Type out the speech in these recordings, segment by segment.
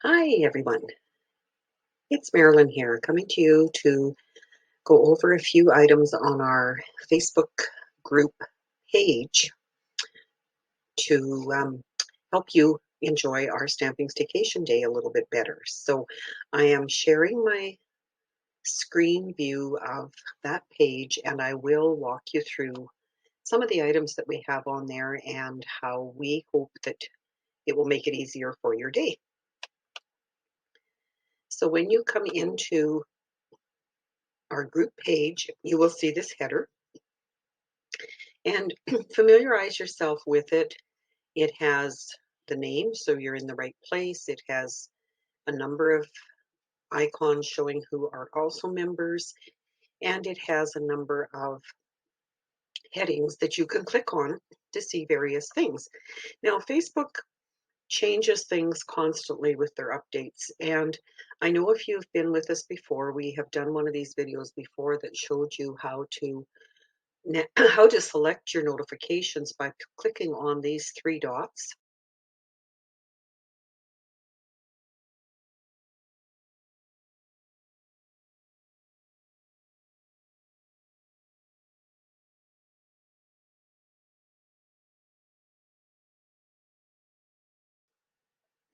Hi, everyone. It's Marilyn here, coming to you to go over a few items on our Facebook group page to help you enjoy our Stamping Staycation Day a little bit better. So I am sharing my screen view of that page, and I will walk you through some of the items that we have on there and how we hope that it will make it easier for your day. So when you come into our group page, you will see this header and familiarize yourself with it. It has the name, so you're in the right place. It has a number of icons showing who are also members, and it has a number of headings that you can click on to see various things. Now, Facebook changes things constantly with their updates, and I know if you've been with us before, we have done one of these videos before that showed you how to how to select your notifications by clicking on these three dots.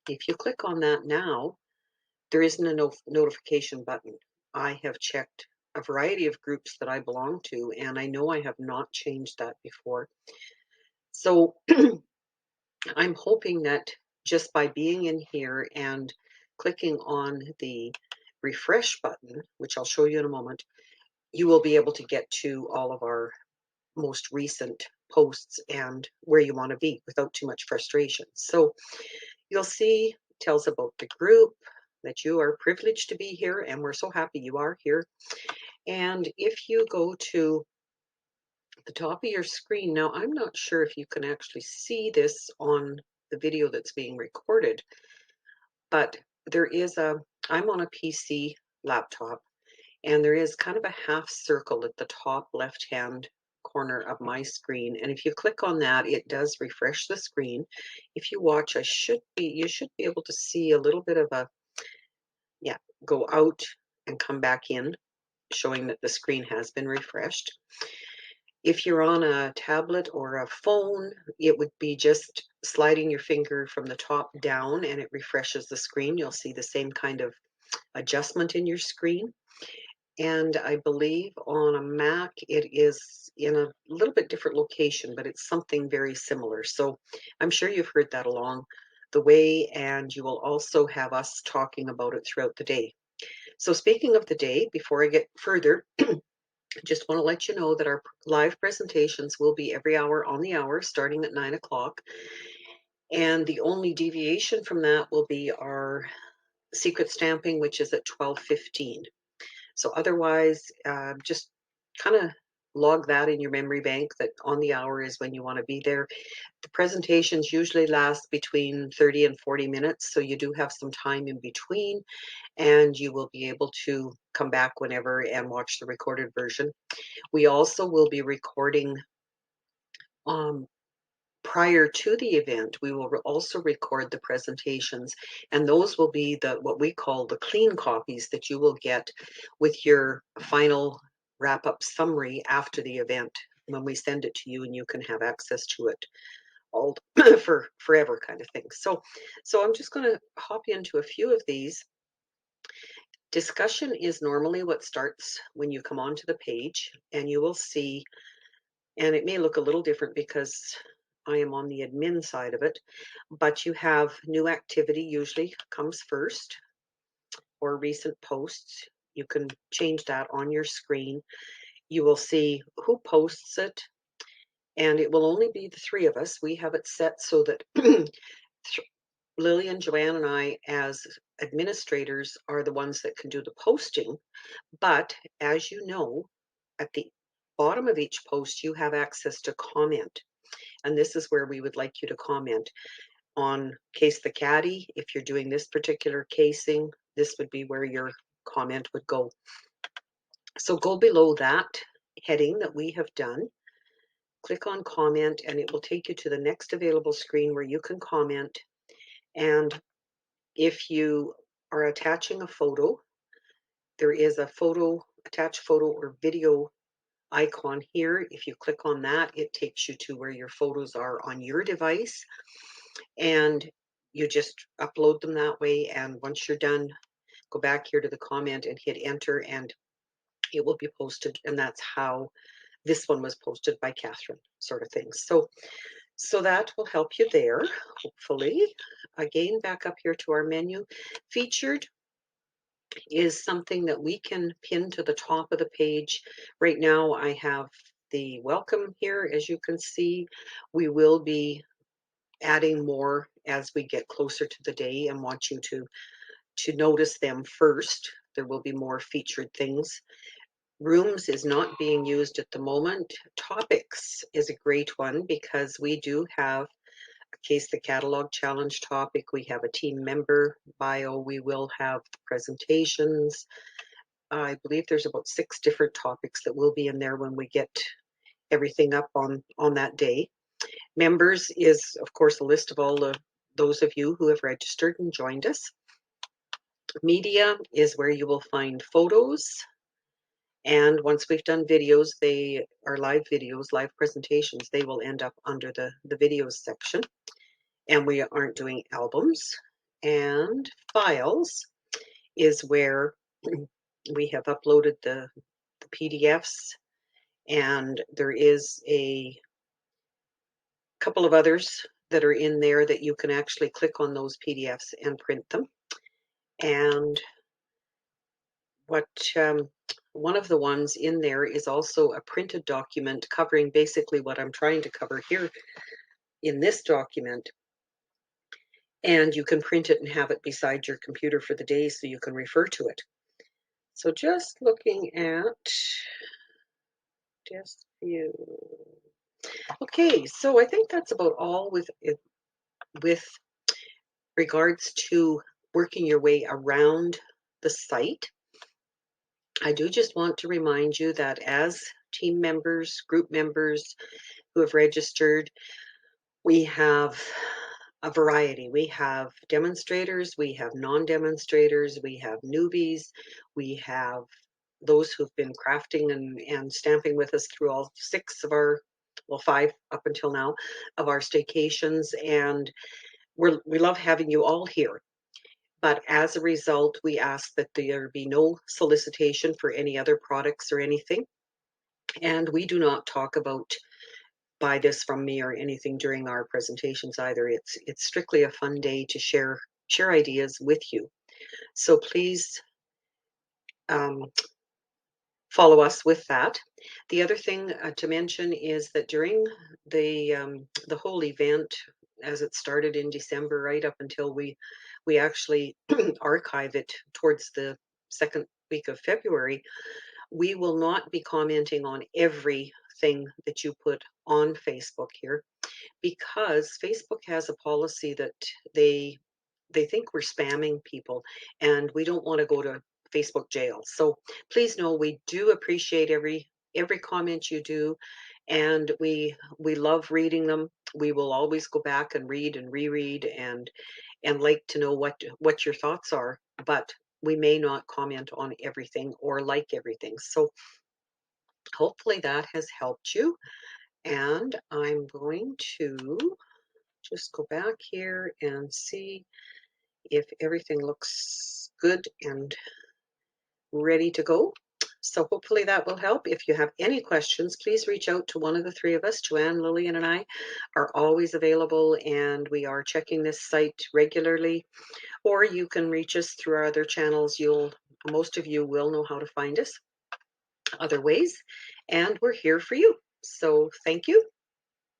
If you click on that now, there isn't a notification button. I have checked a variety of groups that I belong to, and I know I have not changed that before. So I'm hoping that just by being in here and clicking on the refresh button, which I'll show you in a moment, you will be able to get to all of our most recent posts and where you want to be without too much frustration. So you'll see tells about the group, that you are privileged to be here, and we're so happy you are here. And if you go to the top of your screen, now I'm not sure if you can actually see this on the video that's being recorded, but there is I'm on a PC laptop, and there is kind of a half circle at the top left hand corner of my screen, and if you click on that, it does refresh the screen. If you watch, you should be able to see a little bit of a, yeah, go out and come back in, showing that the screen has been refreshed. If you're on a tablet or a phone, it would be just sliding your finger from the top down and it refreshes the screen. You'll see the same kind of adjustment in your screen. And I believe on a Mac, it is in a little bit different location, but it's something very similar. So I'm sure you've heard that along the way, and you will also have us talking about it throughout the day. So speaking of the day, before I get further, just want to let you know that our live presentations will be every hour on the hour, starting at 9 o'clock. And the only deviation from that will be our secret stamping, which is at 12:15. So otherwise, just kind of log that in your memory bank that on the hour is when you want to be there. The presentations usually last between 30 and 40 minutes, so you do have some time in between, and you will be able to come back whenever and watch the recorded version. We also will be recording um, prior to the event. We will also record the presentations, and those will be the what we call the clean copies that you will get with your final wrap-up summary after the event when we send it to you, and you can have access to it all for forever kind of thing. So I'm just going to hop into a few of these. Discussion is normally what starts when you come onto the page, and you will see, and it may look a little different because I am on the admin side of it, but you have new activity usually comes first, or recent posts. You can change that on your screen. You will see who posts it, and it will only be the three of us. We have it set so that Lily and Joanne and I, as administrators, are the ones that can do the posting. But as you know, at the bottom of each post, you have access to comment. And this is where we would like you to comment on Case the Caddy. If you're doing this particular casing, this would be where your comment would go. So go below that heading that we have done, click on comment, and it will take you to the next available screen where you can comment. And If you are attaching a photo, there is a attach photo or video icon here. If you click on that, it takes you to where your photos are on your device, and you just upload them that way. And once you're done, go back here to the comment and hit enter, and it will be posted. And that's how this one was posted by Catherine, sort of thing. So that will help you there, hopefully. Again, back up here to our menu. Featured is something that we can pin to the top of the page. Right now I have the welcome here, as you can see. We will be adding more as we get closer to the day and want you to notice them first. There will be more featured things. Rooms is not being used at the moment. Topics is a great one because we do have Case the Catalog Challenge topic. We have a team member bio. We will have presentations. I believe there's about 6 different topics that will be in there when we get everything up on that day. Members is, of course, a list of all those of you who have registered and joined us. Media is where you will find photos. And once we've done videos, they are live videos, live presentations. They will end up under the videos section. And we aren't doing albums. And files is where we have uploaded the PDFs, and there is a couple of others that are in there that you can actually click on those PDFs and print them. And what one of the ones in there is also a printed document covering basically what I'm trying to cover here in this document. And you can print it and have it beside your computer for the day so you can refer to it. So just looking at desk view. Okay, so I think that's about all with regards to working your way around the site. I do just want to remind you that as team members, group members who have registered, we have a variety. We have demonstrators, we have non-demonstrators, we have newbies, we have those who've been crafting and stamping with us through all 6 of our, well, 5 up until now, of our staycations, and we love having you all here. But as a result, we ask that there be no solicitation for any other products or anything. And we do not talk about buy this from me or anything during our presentations either. It's strictly a fun day to share ideas with you. So please follow us with that. The other thing to mention is that during the whole event, as it started in December, right up until we actually archive it towards the second week of February, we will not be commenting on everything that you put on Facebook here, because Facebook has a policy that they think we're spamming people, and we don't want to go to Facebook jail. So please know we do appreciate every comment you do, and we love reading them. We will always go back and read and reread and like to know what your thoughts are, but we may not comment on everything or like everything. So hopefully that has helped you. And I'm going to just go back here and see if everything looks good and ready to go. So hopefully that will help. If you have any questions, please reach out to one of the 3 of us. Joanne, Lillian, and I are always available, and we are checking this site regularly. Or you can reach us through our other channels. Most of you will know how to find us other ways, and we're here for you. So thank you.